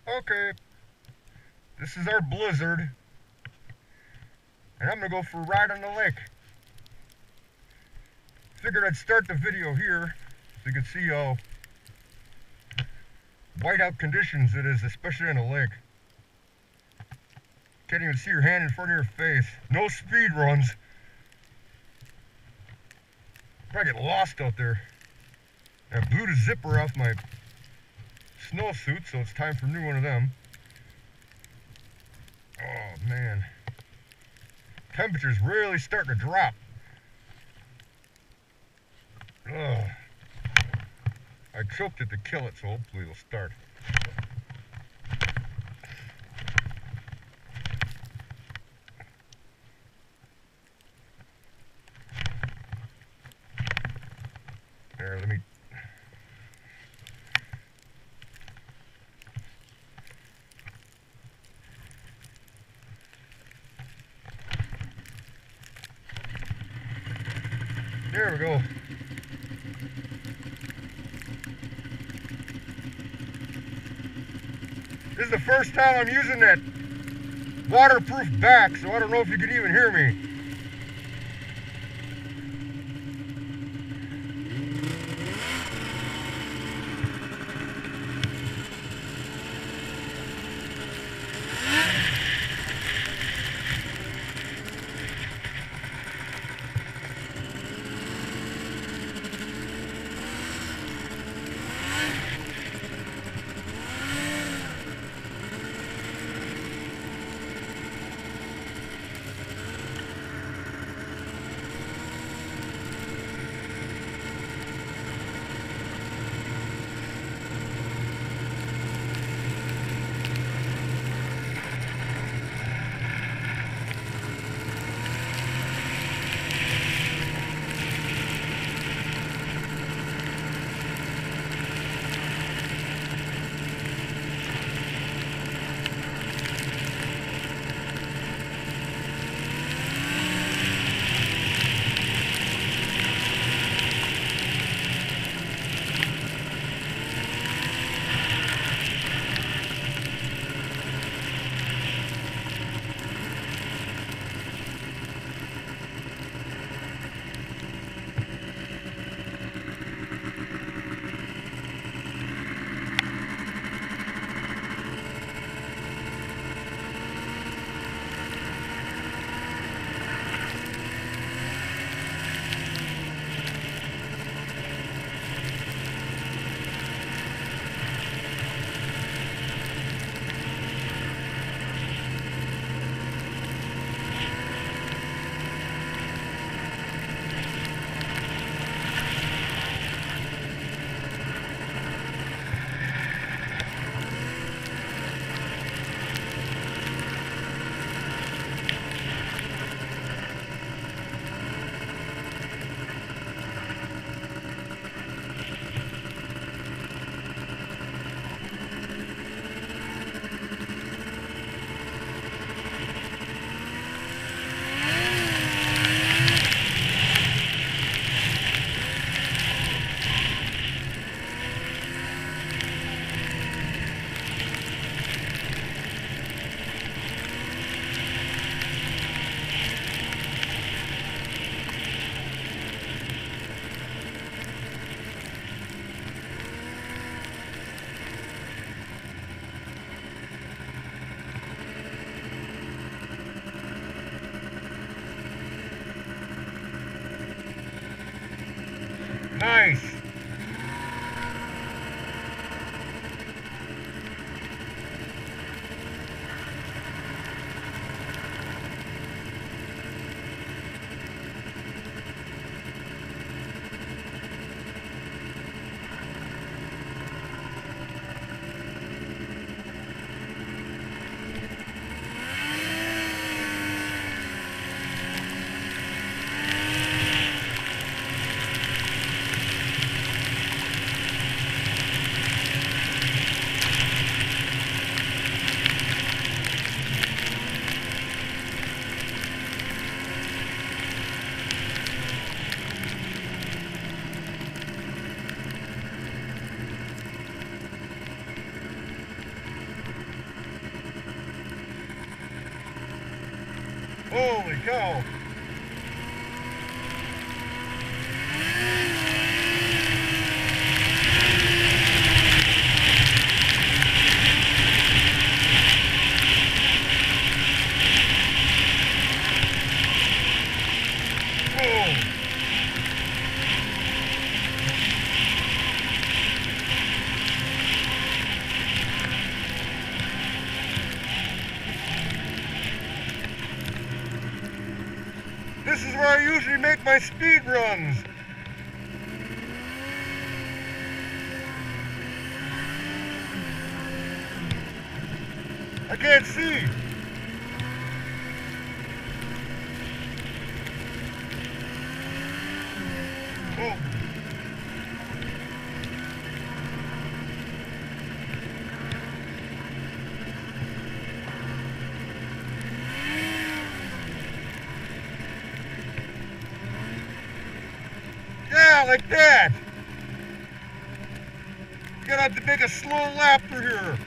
Okay, this is our blizzard, and I'm gonna go for a ride on the lake. Figured I'd start the video here so you can see how whiteout conditions it is, especially on a lake. Can't even see your hand in front of your face. No speed runs. Probably get lost out there. I blew the zipper off my snowsuit, so it's time for a new one of them. Oh man. Temperature's really starting to drop. Ugh. I choked it to kill it, so hopefully it'll start. There, let me... There we go. This is the first time I'm using that waterproof back, so I don't know if you can even hear me. Nice. Holy cow! This is where I usually make my speed runs. I can't see. Oh. Yeah, like that. You're gonna have to make a slow lap through here.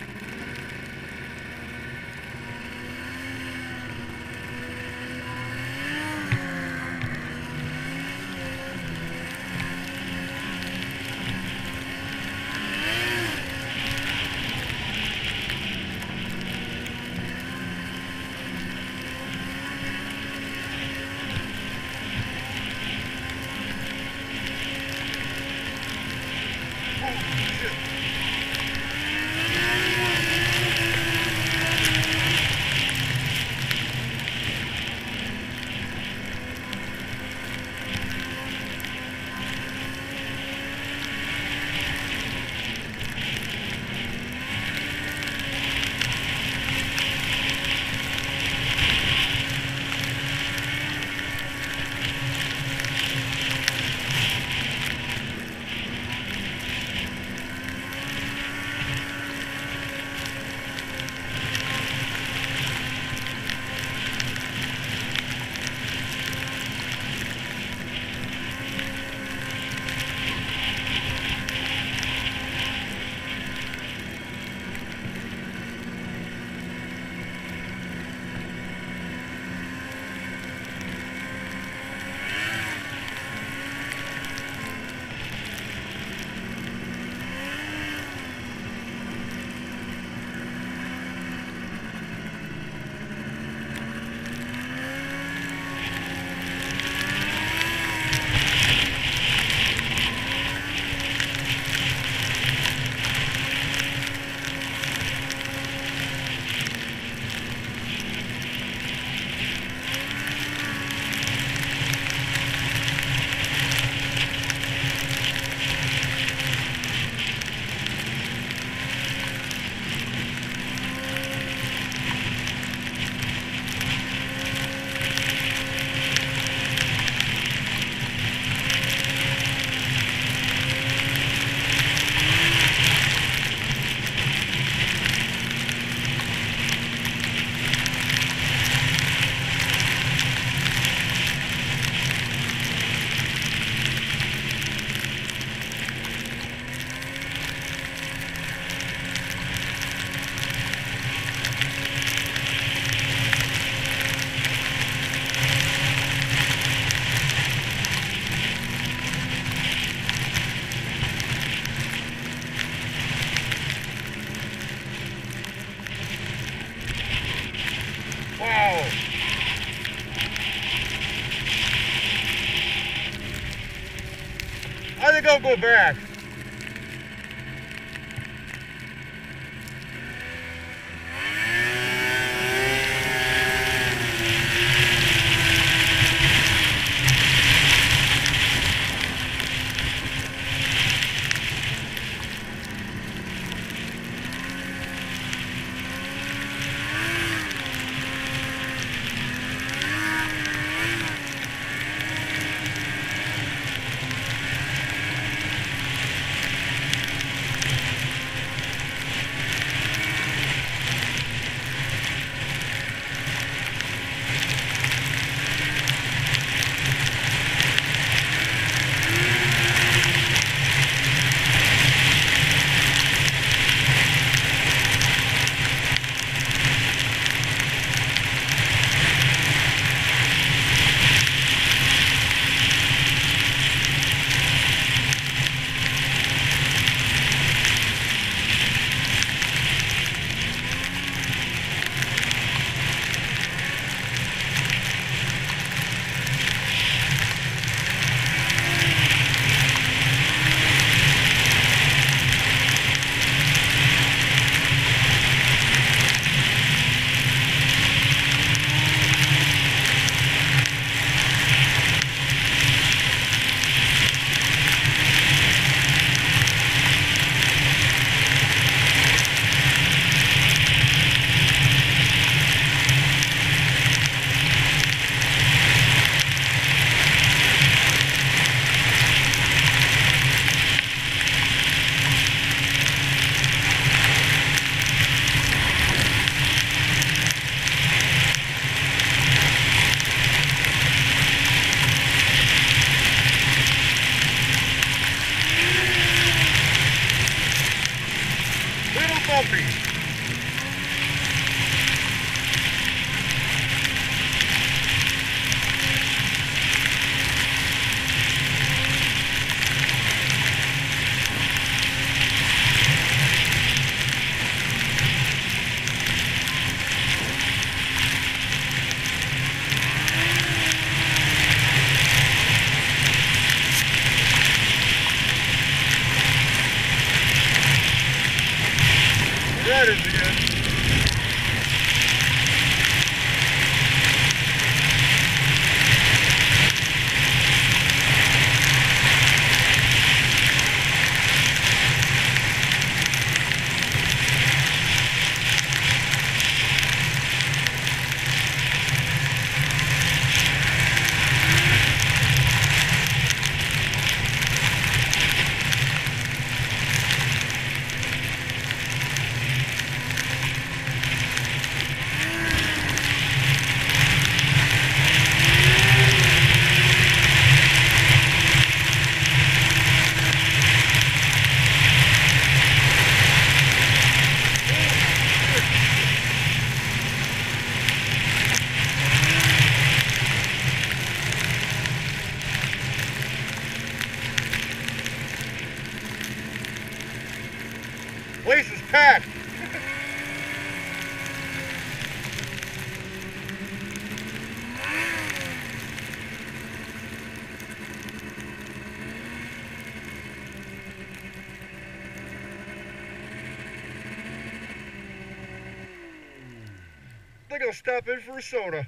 Wow! I think I'll go back. bumpy. That is again. Place is packed. They're gonna stop in for a soda.